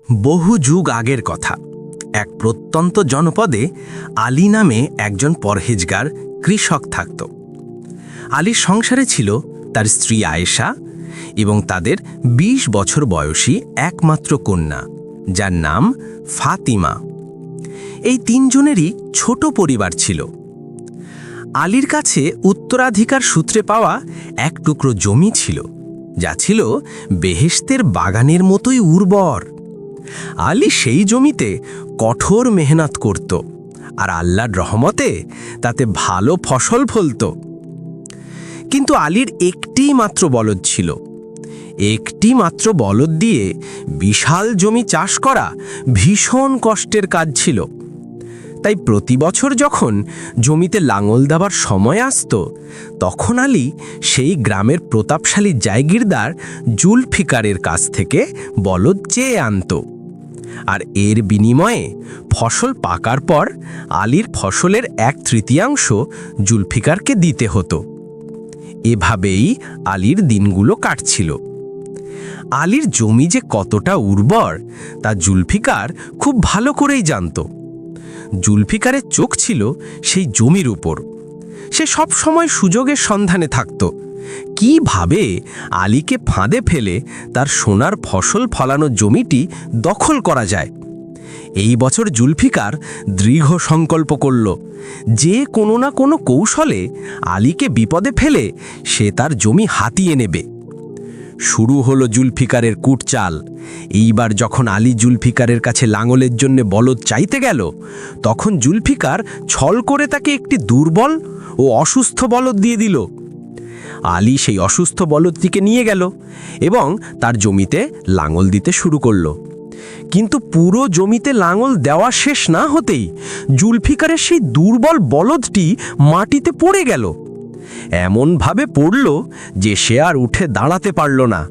বহু যুগ আগের কথা। এক প্রত্যন্ত জনপদে আলী নামে একজন পরহেজগার কৃষক থাকত। আলীর সংসারে ছিল তার স্ত্রী আয়েশা এবং তাদের ২০ বছর বয়সী একমাত্র কন্যা, যার নাম ফাতিমা। এই তিনজনেরই ছোট পরিবার ছিল। আলীর কাছে উত্তরাধিকার সূত্রে পাওয়া এক টুকরো জমি ছিল, যা ছিল বেহেশতের বাগানের মতোই উর্বর। আলী সেই জমিতে কঠোর মেহনত করত, আর আল্লাহর রহমতে তাতে ভালো ফসল ফলত। কিন্তু আলীর একটি মাত্র বলদ ছিল। একটি মাত্র বলদ দিয়ে বিশাল জমি চাষ করা ভীষণ কষ্টের কাজ ছিল। তাই প্রতি বছর যখন জমিতে লাঙল দেওয়ার সময় আসত, তখন আলী সেই গ্রামের প্রতাপশালী জায়গিরদার জুলফিকারের কাছ থেকে বলদ চেয়ে আনত। আর এর বিনিময়ে ফসল পাকার পর আলীর ফসলের ১/৩ জুলফিকারকে দিতে হতো। এভাবেই আলীর দিনগুলো কাটছিল। আলীর জমি যে কতটা উর্বর তা জুলফিকার খুব ভালো করেই জানত। জুলফিকারের চোখ ছিল সেই জমির উপর। সে সব সময় সুযোগের সন্ধানে থাকত, কিভাবে আলীকে ফাঁদে ফেলে তার সোনার ফসল ফলানো জমিটি দখল করা যায়। এই বছর জুলফিকার দৃঢ় সংকল্প করল যে কোনো না কোনো কৌশলে আলীকে বিপদে ফেলে সে তার জমি হাতিয়ে নেবে। শুরু হলো জুলফিকারের কূটচাল। এইবার যখন আলী জুলফিকারের কাছে লাঙলের জন্য বলদ চাইতে গেল, তখন জুলফিকার ছল করে তাকে একটি দুর্বল ও অসুস্থ বলদ দিয়ে দিল। আলী সেই অসুস্থ বলদটিকে নিয়ে গেল এবং তার জমিতে লাঙল দিতে শুরু করল। কিন্তু পুরো জমিতে লাঙল দেওয়া শেষ না হতেই জুলফিকারের সেই দুর্বল বলদটি মাটিতে পড়ে গেল। এমনভাবে পড়ল যে সে আর উঠে দাঁড়াতে পারল না।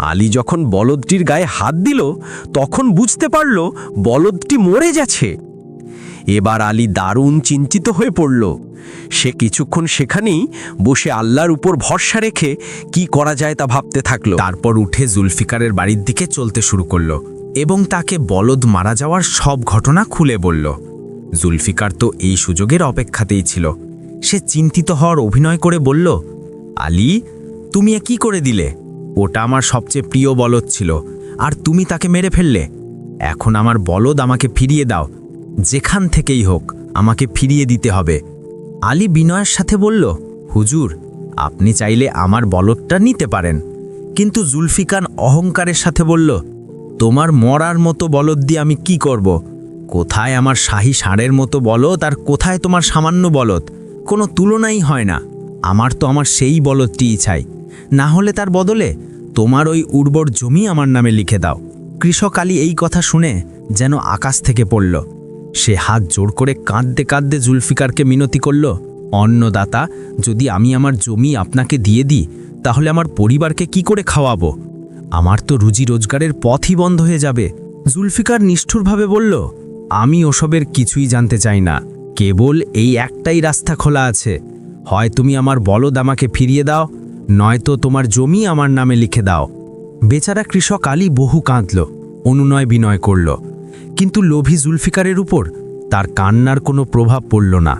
আলী যখন বলদটির গায়ে হাত দিল, তখন বুঝতে পারল বলদটি মরে যাচ্ছে। এবার আলী দারুণ চিন্তিত হয়ে পড়ল। সে কিছুক্ষণ সেখানেই বসে আল্লাহর উপর ভরসা রেখে কি করা যায় তা ভাবতে থাকল। তারপর উঠে জুলফিকারের বাড়ির দিকে চলতে শুরু করল এবং তাকে বলদ মারা যাওয়ার সব ঘটনা খুলে বলল। জুলফিকার তো এই সুযোগের অপেক্ষাতেই ছিল। সে চিন্তিত হওয়ার অভিনয় করে বলল, আলী, তুমি এ কি করে দিলে? ওটা আমার সবচেয়ে প্রিয় বলদ ছিল, আর তুমি তাকে মেরে ফেললে। এখন আমার বলদ আমাকে ফিরিয়ে দাও, যেখান থেকেই হোক আমাকে ফিরিয়ে দিতে হবে। আলী বিনয়ের সাথে বলল, হুজুর, আপনি চাইলে আমার বলদটা নিতে পারেন। কিন্তু জুলফিকার অহংকারের সাথে বলল, তোমার মরার মতো বলদ দিয়ে আমি কি করব? কোথায় আমার শাহী ষাঁড়ের মতো বলদ, আর কোথায় তোমার সামান্য বলদ? কোনো তুলনাই হয় না। আমার তো আমার সেই বলদটিই চাই, না হলে তার বদলে তোমার ওই উর্বর জমি আমার নামে লিখে দাও। কৃষক আলী এই কথা শুনে যেন আকাশ থেকে পড়ল। সে হাত জোড় করে কাঁদতে কাঁদতে জুলফিকারকে মিনতি করল, অন্নদাতা, যদি আমি আমার জমি আপনাকে দিয়ে দিই, তাহলে আমার পরিবারকে কি করে খাওয়াবো? আমার তো রুজি রোজগারের পথই বন্ধ হয়ে যাবে। জুলফিকার নিষ্ঠুরভাবে বলল, আমি ওসবের কিছুই জানতে চাই না। কেবল এই একটাই রাস্তা খোলা আছে, হয় তুমি আমার বলদ আমাকে ফিরিয়ে দাও, নয়তো তোমার জমি আমার নামে লিখে দাও। বেচারা কৃষক আলী বহু কাঁদল, অনুনয় বিনয় করল, কিন্তু লোভী জুলফিকারের উপর তার কান্নার কোনো প্রভাব পড়ল না।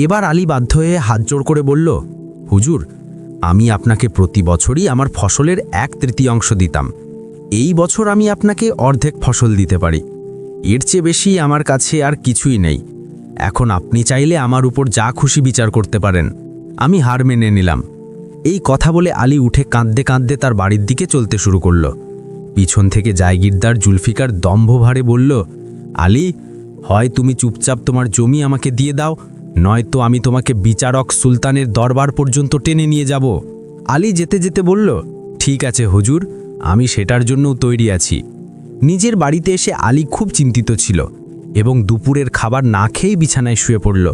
এবার আলী বাধ্য হয়ে হাত জোড় করে বলল, হুজুর, আমি আপনাকে প্রতি বছরই আমার ফসলের 1/3 দিতাম। এই বছর আমি আপনাকে অর্ধেক ফসল দিতে পারি। এর চেয়ে বেশি আমার কাছে আর কিছুই নেই। এখন আপনি চাইলে আমার উপর যা খুশি বিচার করতে পারেন। আমি হার মেনে নিলাম। এই কথা বলে আলী উঠে কাঁদতে কাঁদতে তার বাড়ির দিকে চলতে শুরু করল। পিছন থেকে জায়গিরদার জুলফিকার দম্ভভারে বলল, আলী, হয় তুমি চুপচাপ তোমার জমি আমাকে দিয়ে দাও, নয়তো আমি তোমাকে বিচারক সুলতানের দরবার পর্যন্ত টেনে নিয়ে যাব। আলী যেতে যেতে বলল, ঠিক আছে হুজুর, আমি সেটার জন্যও তৈরি আছি। নিজের বাড়িতে এসে আলী খুব চিন্তিত ছিল এবং দুপুরের খাবার না খেয়েই বিছানায় শুয়ে পড়ল।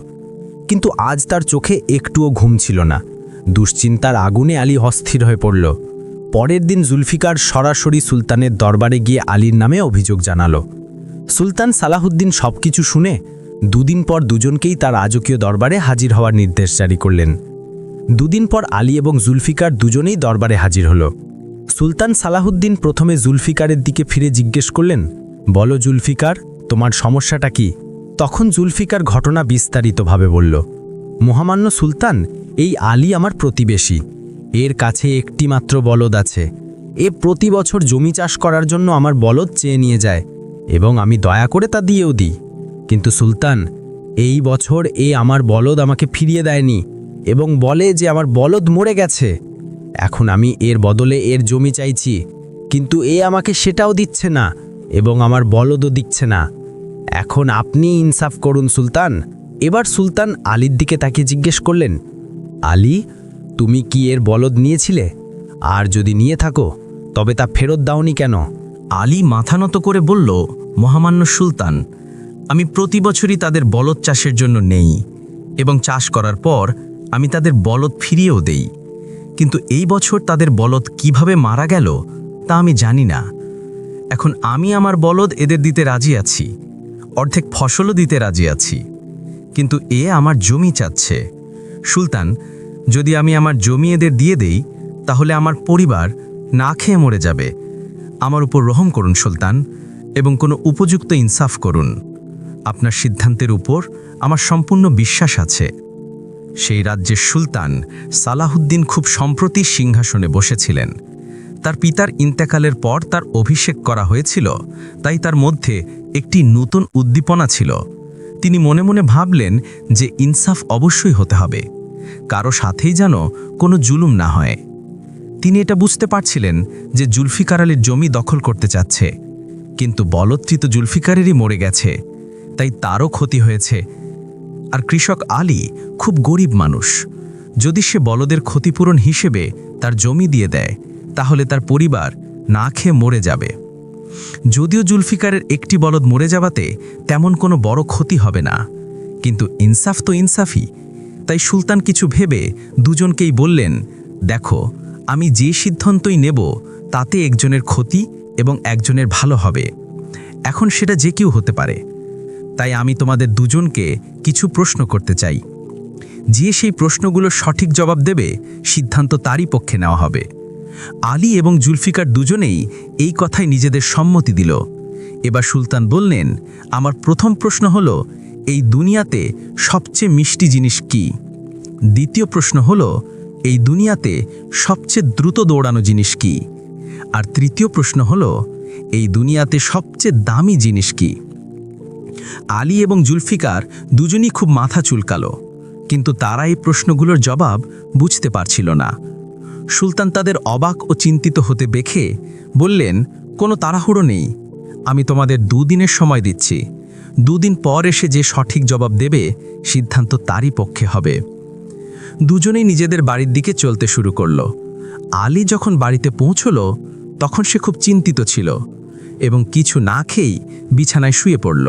কিন্তু আজ তার চোখে একটুও ঘুম ছিল না। দুশ্চিন্তার আগুনে আলী অস্থির হয়ে পড়ল। পরের দিন জুলফিকার সরাসরি সুলতানের দরবারে গিয়ে আলীর নামে অভিযোগ জানালো। সুলতান সালাহুদ্দিন সবকিছু শুনে 2 দিন পর দুজনকেই তার রাজকীয় দরবারে হাজির হওয়ার নির্দেশ জারি করলেন। 2 দিন পর আলী এবং জুলফিকার দুজনেই দরবারে হাজির হল। সুলতান সালাহুদ্দিন প্রথমে জুলফিকারের দিকে ফিরে জিজ্ঞেস করলেন, বলো জুলফিকার, তোমার সমস্যাটা কি? তখন জুলফিকার ঘটনা বিস্তারিতভাবে বলল, মহামান্য সুলতান, এই আলী আমার প্রতিবেশী। এর কাছে একটি মাত্র বলদ আছে। এ প্রতি বছর জমি চাষ করার জন্য আমার বলদ চেয়ে নিয়ে যায় এবং আমি দয়া করে তা দিয়েও দিই। কিন্তু সুলতান, এই বছর এ আমার বলদ আমাকে ফিরিয়ে দেয়নি এবং বলে যে আমার বলদ মরে গেছে। এখন আমি এর বদলে এর জমি চাইছি, কিন্তু এ আমাকে সেটাও দিচ্ছে না এবং আমার বলদও দিচ্ছে না। এখন আপনি ইনসাফ করুন সুলতান। এবার সুলতান আলীর দিকে তাকিয়ে জিজ্ঞেস করলেন, আলী, তুমি কি এর বলদ নিয়েছিলে? আর যদি নিয়ে থাকো তবে তা ফেরত দাওনি কেন? আলী মাথা নত করে বলল, মহামান্য সুলতান, আমি প্রতি বছরই তাদের বলদ চাষের জন্য নেই এবং চাষ করার পর আমি তাদের বলদ ফিরিয়েও দেই। কিন্তু এই বছর তাদের বলদ কিভাবে মারা গেল তা আমি জানি না। এখন আমি আমার বলদ এদের দিতে রাজি আছি, অর্ধেক ফসলও দিতে রাজি আছি, কিন্তু এ আমার জমি চাচ্ছে। সুলতান, যদি আমি আমার জমি এদের দিয়ে দেই তাহলে আমার পরিবার না খেয়ে মরে যাবে। আমার উপর রহম করুন সুলতান, এবং কোনো উপযুক্ত ইনসাফ করুন। আপনার সিদ্ধান্তের উপর আমার সম্পূর্ণ বিশ্বাস আছে। সেই রাজ্যের সুলতান সালাহুদ্দিন খুব সম্প্রতি সিংহাসনে বসেছিলেন। তার পিতার ইন্তেকালের পর তার অভিষেক করা হয়েছিল, তাই তার মধ্যে একটি নতুন উদ্দীপনা ছিল। তিনি মনে মনে ভাবলেন যে ইনসাফ অবশ্যই হতে হবে, কারো সাথেই যেন কোনো জুলুম না হয়। তিনি এটা বুঝতে পারছিলেন যে জুলফিকার আলীর জমি দখল করতে চাচ্ছে, কিন্তু বলদটি তো জুলফিকারেরই মরে গেছে, তাই তারও ক্ষতি হয়েছে। আর কৃষক আলী খুব গরিব মানুষ। যদি সে বলদের ক্ষতিপূরণ হিসেবে তার জমি দিয়ে দেয় তাহলে তার পরিবার না খেয়ে মরে যাবে। যদিও জুলফিকারের একটি বলদ মরে যাওয়াতে তেমন কোনো বড় ক্ষতি হবে না, কিন্তু ইনসাফ তো ইনসাফই। তাই সুলতান কিছু ভেবে দুজনকেই বললেন, দেখো, আমি যে সিদ্ধান্তই নেব তাতে একজনের ক্ষতি এবং একজনের ভালো হবে। এখন সেটা যে কেউ হতে পারে। তাই আমি তোমাদের দুজনকে কিছু প্রশ্ন করতে চাই। যে সেই প্রশ্নগুলোর সঠিক জবাব দেবে সিদ্ধান্ত তারই পক্ষে নেওয়া হবে। আলী এবং জুলফিকার দুজনেই এই কথায় নিজেদের সম্মতি দিল। এবার সুলতান বললেন, আমার প্রথম প্রশ্ন হলো, এই দুনিয়াতে সবচেয়ে মিষ্টি জিনিস কি? দ্বিতীয় প্রশ্ন হলো, এই দুনিয়াতে সবচেয়ে দ্রুত দৌড়ানো জিনিস কি? আর তৃতীয় প্রশ্ন হলো, এই দুনিয়াতে সবচেয়ে দামি জিনিস কি? আলী এবং জুলফিকার দুজনই খুব মাথা চুলকালো, কিন্তু তারা এই প্রশ্নগুলোর জবাব বুঝতে পারছিল না। সুলতান তাদের অবাক ও চিন্তিত হতে দেখে বললেন, কোনো তাড়াহুড়ো নেই, আমি তোমাদের 2 দিনের সময় দিচ্ছি। 2 দিন পর এসে যে সঠিক জবাব দেবে সিদ্ধান্ত তারই পক্ষে হবে। দুজনেই নিজেদের বাড়ির দিকে চলতে শুরু করলো। আলী যখন বাড়িতে পৌঁছল তখন সে খুব চিন্তিত ছিল এবং কিছু না খেয়েই বিছানায় শুয়ে পড়ল।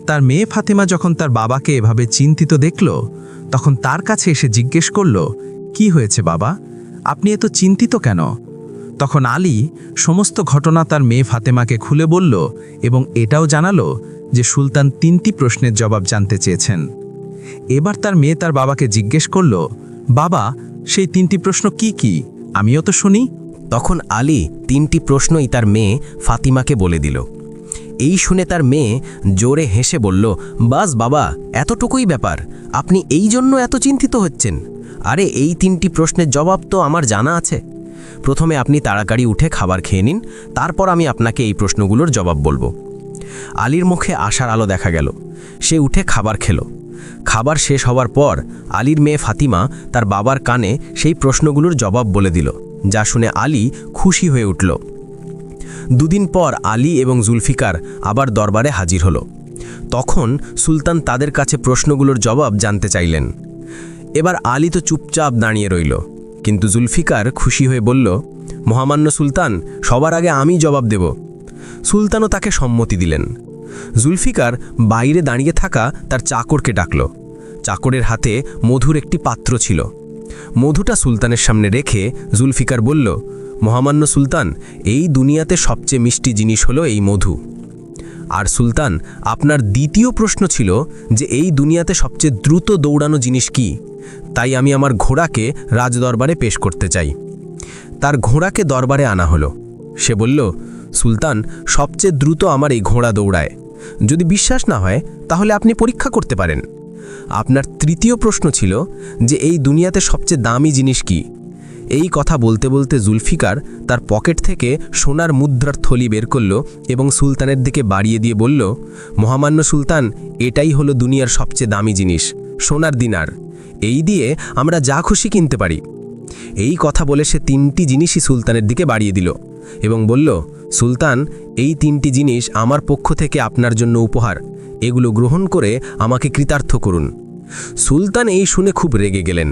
তার মেয়ে ফাতেমা যখন তার বাবাকে এভাবে চিন্তিত দেখল তখন তার কাছে এসে জিজ্ঞেস করল, কি হয়েছে বাবা, আপনি এত চিন্তিত কেন? তখন আলী সমস্ত ঘটনা তার মেয়ে ফাতেমাকে খুলে বলল এবং এটাও জানালো যে সুলতান 3টি প্রশ্নের জবাব জানতে চেয়েছেন। এবার তার মেয়ে তার বাবাকে জিজ্ঞেস করল, বাবা, সেই 3টি প্রশ্ন কি কি, আমিও তো শুনি। তখন আলী 3টি প্রশ্নই তার মেয়ে ফাতিমাকে বলে দিল। এই শুনে তার মেয়ে জোরে হেসে বলল, বাস বাবা, এতটুকুই ব্যাপার, আপনি এই জন্য এত চিন্তিত হচ্ছেন? আরে এই 3টি প্রশ্নের জবাব তো আমার জানা আছে। প্রথমে আপনি তাড়াতাড়ি উঠে খাবার খেয়ে নিন, তারপর আমি আপনাকে এই প্রশ্নগুলোর জবাব বলবো। আলীর মুখে আশার আলো দেখা গেল। সে উঠে খাবার খেল। খাবার শেষ হওয়ার পর আলীর মেয়ে ফাতিমা তার বাবার কানে সেই প্রশ্নগুলোর জবাব বলে দিল, যা শুনে আলী খুশি হয়ে উঠল। 2 দিন পর আলী এবং জুলফিকার আবার দরবারে হাজির হলো। তখন সুলতান তাদের কাছে প্রশ্নগুলোর জবাব জানতে চাইলেন। এবার আলী তো চুপচাপ দাঁড়িয়ে রইল, কিন্তু জুলফিকার খুশি হয়ে বলল, মহামান্য সুলতান, সবার আগে আমি জবাব দেব। সুলতানও তাকে সম্মতি দিলেন। জুলফিকার বাইরে দাঁড়িয়ে থাকা তার চাকরকে ডাকল। চাকরের হাতে মধুর একটি পাত্র ছিল। মধুটা সুলতানের সামনে রেখে জুলফিকার বলল, মহামান্য সুলতান, এই দুনিয়াতে সবচেয়ে মিষ্টি জিনিস হলো এই মধু। আর সুলতান, আপনার দ্বিতীয় প্রশ্ন ছিল যে এই দুনিয়াতে সবচেয়ে দ্রুত দৌড়ানো জিনিস কি? তাই আমি আমার ঘোড়াকে রাজদরবারে পেশ করতে চাই। তার ঘোড়াকে দরবারে আনা হলো। সে বলল, সুলতান, সবচেয়ে দ্রুত আমার এই ঘোড়া দৌড়ায়। যদি বিশ্বাস না হয় তাহলে আপনি পরীক্ষা করতে পারেন। আপনার তৃতীয় প্রশ্ন ছিল যে এই দুনিয়াতে সবচেয়ে দামি জিনিস কি। এই কথা বলতে বলতে জুলফিকার তার পকেট থেকে সোনার মুদ্রার থলি বের করল এবং সুলতানের দিকে বাড়িয়ে দিয়ে বলল, মহামান্য সুলতান, এটাই হলো দুনিয়ার সবচেয়ে দামি জিনিস, সোনার দিনার। এই দিয়ে আমরা যা খুশি কিনতে পারি। এই কথা বলে সে 3টি জিনিসই সুলতানের দিকে বাড়িয়ে দিল এবং বলল, সুলতান, এই 3টি জিনিস আমার পক্ষ থেকে আপনার জন্য উপহার। এগুলো গ্রহণ করে আমাকে কৃতার্থ করুন। সুলতান এই শুনে খুব রেগে গেলেন।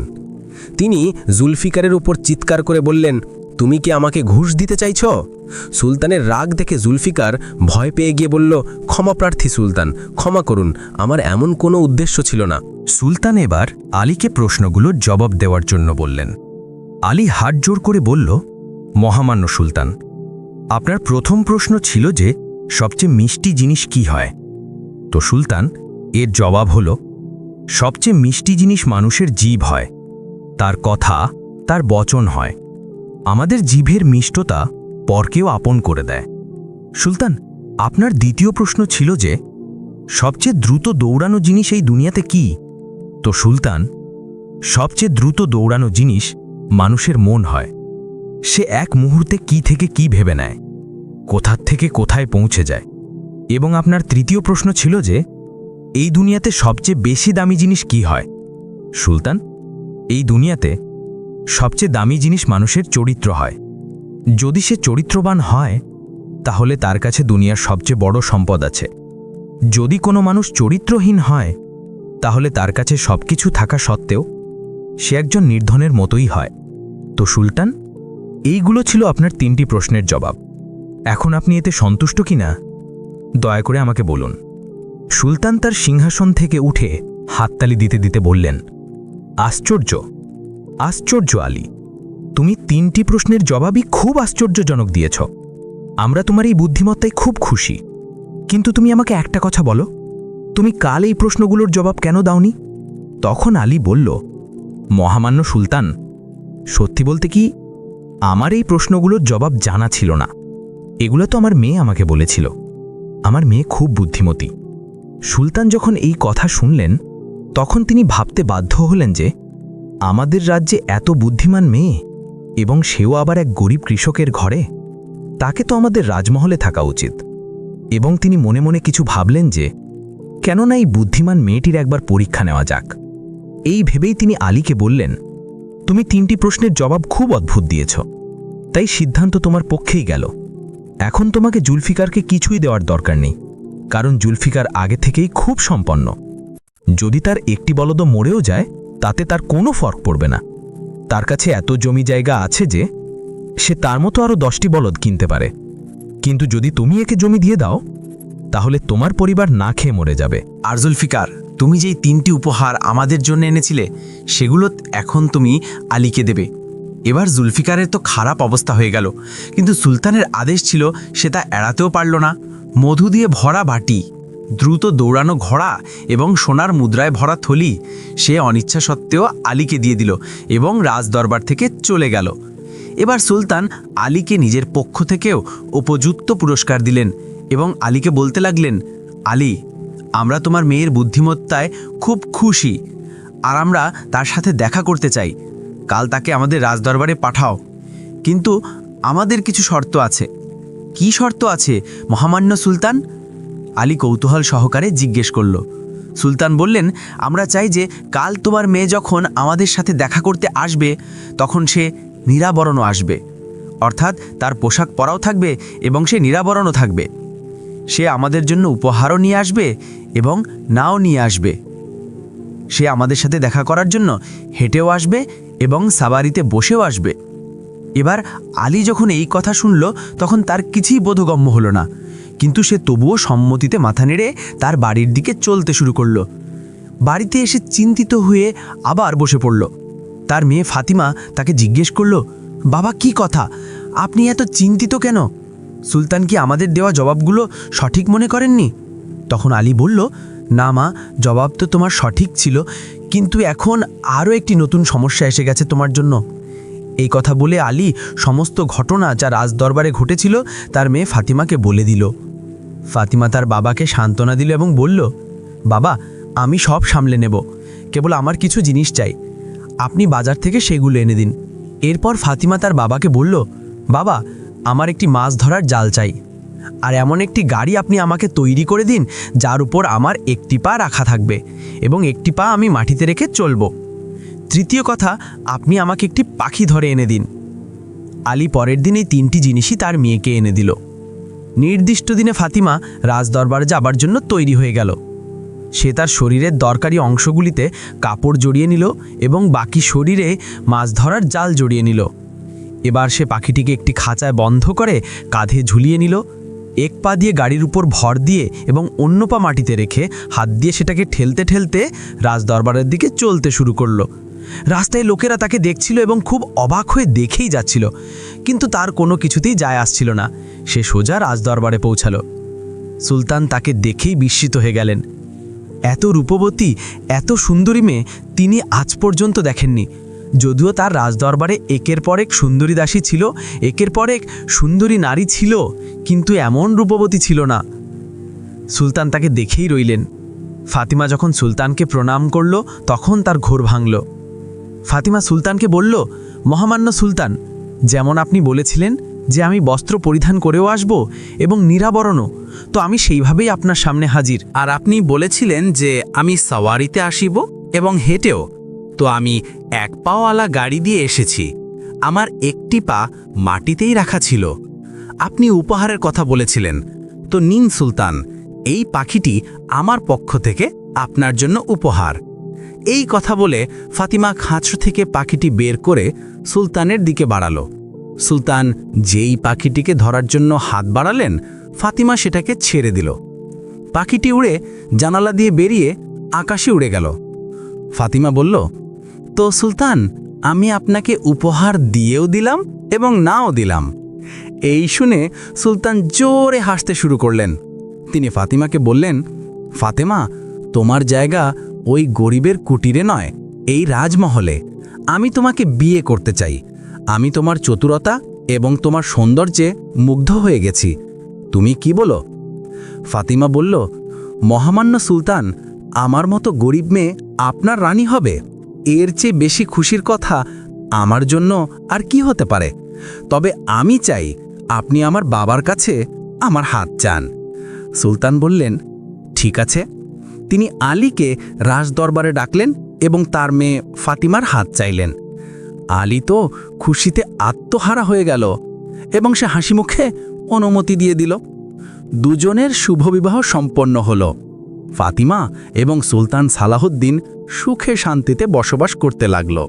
তিনি জুলফিকারের উপর চিৎকার করে বললেন, তুমি কি আমাকে ঘুষ দিতে চাইছ? সুলতানের রাগ দেখে জুলফিকার ভয় পেয়ে গিয়ে বলল, ক্ষমাপ্রার্থী সুলতান, ক্ষমা করুন, আমার এমন কোনো উদ্দেশ্য ছিল না। সুলতান এবার আলীকে প্রশ্নগুলোর জবাব দেওয়ার জন্য বললেন। আলী হাত জোর করে বলল, মহামান্য সুলতান, আপনার প্রথম প্রশ্ন ছিল যে সবচেয়ে মিষ্টি জিনিস কি হয়। তো সুলতান, এর জবাব হল, সবচেয়ে মিষ্টি জিনিস মানুষের জিভ হয়, তার কথা, তার বচন হয়। আমাদের জিভের মিষ্টতা পরকেও আপন করে দেয়। সুলতান, আপনার দ্বিতীয় প্রশ্ন ছিল যে সবচেয়ে দ্রুত দৌড়ানো জিনিস এই দুনিয়াতে কি। তো সুলতান, সবচেয়ে দ্রুত দৌড়ানো জিনিস মানুষের মন হয়। সে এক মুহূর্তে কি থেকে কি ভেবে নেয়, কোথার থেকে কোথায় পৌঁছে যায়। এবং আপনার তৃতীয় প্রশ্ন ছিল যে এই দুনিয়াতে সবচেয়ে বেশি দামি জিনিস কি হয়। সুলতান, এই দুনিয়াতে সবচেয়ে দামি জিনিস মানুষের চরিত্র হয়। যদি সে চরিত্রবান হয় তাহলে তার কাছে দুনিয়ার সবচেয়ে বড় সম্পদ আছে। যদি কোনো মানুষ চরিত্রহীন হয় তাহলে তার কাছে সবকিছু থাকা সত্ত্বেও সে একজন নির্ধনের মতোই হয়। তো সুলতান, এইগুলো ছিল আপনার 3টি প্রশ্নের জবাব। এখন আপনি এতে সন্তুষ্ট কিনা দয়া করে আমাকে বলুন। সুলতান তার সিংহাসন থেকে উঠে হাততালি দিতে দিতে বললেন, আশ্চর্য, আশ্চর্য আলী, তুমি 3টি প্রশ্নের জবাবই খুব আশ্চর্যজনক দিয়েছ। আমরা তোমার এই বুদ্ধিমত্তায় খুব খুশি। কিন্তু তুমি আমাকে একটা কথা বলো, তুমি কাল এই প্রশ্নগুলোর জবাব কেন দাওনি? তখন আলী বলল, মহামান্য সুলতান, সত্যি বলতে কি, আমার এই প্রশ্নগুলোর জবাব জানা ছিল না। এগুলো তো আমার মেয়ে আমাকে বলেছিল। আমার মেয়ে খুব বুদ্ধিমতী। সুলতান যখন এই কথা শুনলেন তখন তিনি ভাবতে বাধ্য হলেন যে আমাদের রাজ্যে এত বুদ্ধিমান মেয়ে, এবং সেও আবার এক গরিব কৃষকের ঘরে, তাকে তো আমাদের রাজমহলে থাকা উচিত। এবং তিনি মনে মনে কিছু ভাবলেন যে কেননা এই বুদ্ধিমান মেয়েটির একবার পরীক্ষা নেওয়া যাক। এই ভেবেই তিনি আলীকে বললেন, তুমি 3টি প্রশ্নের জবাব খুব অদ্ভুত দিয়েছ, তাই সিদ্ধান্ত তোমার পক্ষেই গেল। এখন তোমাকে জুলফিকারকে কিছুই দেওয়ার দরকার নেই, কারণ জুলফিকার আগে থেকেই খুব সম্পন্ন। যদি তার একটি বলদও মরেও যায় তাতে তার কোনো ফরক পড়বে না। তার কাছে এত জমি জায়গা আছে যে সে তার মতো আরও 10টি বলদ কিনতে পারে। কিন্তু যদি তুমি একে জমি দিয়ে দাও তাহলে তোমার পরিবার না খেয়ে মরে যাবে। আর জুলফিকার, তুমি যেই 3টি উপহার আমাদের জন্য এনেছিলে সেগুলো এখন তুমি আলীকে দেবে। এবার জুলফিকারের তো খারাপ অবস্থা হয়ে গেল, কিন্তু সুলতানের আদেশ ছিল সে তা এড়াতেও পারল না। মধু দিয়ে ভরা বাটি, দ্রুত দৌড়ানো ঘোড়া এবং সোনার মুদ্রায় ভরা থলি সে অনিচ্ছা সত্ত্বেও আলীকে দিয়ে দিল এবং রাজদরবার থেকে চলে গেল। এবার সুলতান আলীকে নিজের পক্ষ থেকেও উপযুক্ত পুরস্কার দিলেন এবং আলীকে বলতে লাগলেন, আলী, আমরা তোমার মেয়ের বুদ্ধিমত্তায় খুব খুশি, আর আমরা তার সাথে দেখা করতে চাই। কাল তাকে আমাদের রাজদরবারে পাঠাও, কিন্তু আমাদের কিছু শর্ত আছে। কি শর্ত আছে মহামান্য সুলতান? আলী কৌতূহল সহকারে জিজ্ঞেস করল। সুলতান বললেন, আমরা চাই যে কাল তোমার মেয়ে যখন আমাদের সাথে দেখা করতে আসবে তখন সে নিরাবরণও আসবে, অর্থাৎ তার পোশাক পরাও থাকবে এবং সে নিরাবরণও থাকবে। সে আমাদের জন্য উপহারও নিয়ে আসবে এবং নাও নিয়ে আসবে। সে আমাদের সাথে দেখা করার জন্য হেঁটেও আসবে এবং সাবারিতে বসেও আসবে। এবার আলী যখন এই কথা শুনল তখন তার কিছুই বোধগম্য হলো না, কিন্তু সে তবুও সম্মতিতে মাথা নেড়ে তার বাড়ির দিকে চলতে শুরু করল। বাড়িতে এসে চিন্তিত হয়ে আবার বসে পড়ল। তার মেয়ে ফাতিমা তাকে জিজ্ঞেস করল, বাবা, কি কথা, আপনি এত চিন্তিত কেন? সুলতান কি আমাদের দেওয়া জবাবগুলো সঠিক মনে করেননি? তখন আলী বলল, না মা, জবাব তো তোমার সঠিক ছিল, কিন্তু এখন আরও একটি নতুন সমস্যা এসে গেছে তোমার জন্য। এই কথা বলে আলী সমস্ত ঘটনা যা রাজদরবারে ঘটেছিল তার মেয়ে ফাতিমাকে বলে দিল। ফাতিমা তার বাবাকে সান্ত্বনা দিল এবং বলল, বাবা, আমি সব সামলে নেব, কেবল আমার কিছু জিনিস চাই, আপনি বাজার থেকে সেগুলো এনে দিন। এরপর ফাতিমা তার বাবাকে বলল, বাবা, আমার একটি মাছ ধরার জাল চাই, আর এমন একটি গাড়ি আপনি আমাকে তৈরি করে দিন যার উপর আমার একটি পা রাখা থাকবে এবং একটি পা আমি মাটিতে রেখে চলব। তৃতীয় কথা, আপনি আমাকে একটি পাখি ধরে এনে দিন। আলী পরের দিন এই 3টি জিনিসই তার মেয়েকে এনে দিল। নির্দিষ্ট দিনে ফাতিমা রাজদরবারে যাবার জন্য তৈরি হয়ে গেল। সে তার শরীরের দরকারি অংশগুলিতে কাপড় জড়িয়ে নিল এবং বাকি শরীরে মাছ ধরার জাল জড়িয়ে নিল। এবার সে পাখিটিকে একটি খাঁচায় বন্ধ করে কাঁধে ঝুলিয়ে নিল। এক পা দিয়ে গাড়ির উপর ভর দিয়ে এবং অন্য পা মাটিতে রেখে হাত দিয়ে সেটাকে ঠেলতে ঠেলতে রাজদরবারের দিকে চলতে শুরু করলো। রাস্তায় লোকেরা তাকে দেখছিল এবং খুব অবাক হয়ে দেখেই যাচ্ছিল, কিন্তু তার কোনো কিছুতেই যায় আসছিল না। সে সোজা রাজদরবারে পৌঁছালো। সুলতান তাকে দেখেই বিস্মিত হয়ে গেলেন। এত রূপবতী, এত সুন্দরী মেয়ে তিনি আজ পর্যন্ত দেখেননি। যদিও তার রাজদরবারে একের পর এক সুন্দরী দাসী ছিল, একের পর এক সুন্দরী নারী ছিল, কিন্তু এমন রূপবতী ছিল না। সুলতান তাকে দেখেই রইলেন। ফাতিমা যখন সুলতানকে প্রণাম করল তখন তার ঘোর ভাঙল। ফাতিমা সুলতানকে বলল, মহামান্য সুলতান, যেমন আপনি বলেছিলেন যে আমি বস্ত্র পরিধান করেও আসব এবং নিরাবরণও, তো আমি সেইভাবেই আপনার সামনে হাজির। আর আপনি বলেছিলেন যে আমি সাওয়ারিতে আসিব এবং হেঁটেও, তো আমি এক পাওয়ালা গাড়ি দিয়ে এসেছি। আমার একটি পা মাটিতেই রাখা ছিল। আপনি উপহারের কথা বলেছিলেন, তো নিন সুলতান, এই পাখিটি আমার পক্ষ থেকে আপনার জন্য উপহার। এই কথা বলে ফাতিমা খাঁচা থেকে পাখিটি বের করে সুলতানের দিকে বাড়ালো। সুলতান যেই পাখিটিকে ধরার জন্য হাত বাড়ালেন, ফাতিমা সেটাকে ছেড়ে দিল। পাখিটি উড়ে জানালা দিয়ে বেরিয়ে আকাশে উড়ে গেল। ফাতিমা বলল, তো সুলতান, আমি আপনাকে উপহার দিয়েও দিলাম এবং নাও দিলাম। এই শুনে সুলতান জোরে হাসতে শুরু করলেন। তিনি ফাতিমাকে বললেন, ফাতেমা, তোমার জায়গা ওই গরিবের কুটিরে নয়, এই রাজমহলে। আমি তোমাকে বিয়ে করতে চাই। আমি তোমার চতুরতা এবং তোমার সৌন্দর্যে মুগ্ধ হয়ে গেছি। তুমি কি বলো? ফাতিমা বলল, মহামান্য সুলতান, আমার মতো গরিব মেয়ে আপনার রানী হবে, এর চেয়ে বেশি খুশির কথা আমার জন্য আর কি হতে পারে। তবে আমি চাই আপনি আমার বাবার কাছে আমার হাত চান। সুলতান বললেন, ঠিক আছে। তিনি আলীকে রাজদরবারে ডাকলেন এবং তার মেয়ে ফাতিমার হাত চাইলেন। আলী তো খুশিতে আত্মহারা হয়ে গেল এবং সে হাসি মুখে অনুমতি দিয়ে দিল। দুজনের শুভ বিবাহ সম্পন্ন হল। ফাতিমা এবং সুলতান সালাহুদ্দিন সুখে শান্তিতে বসবাস করতে লাগল।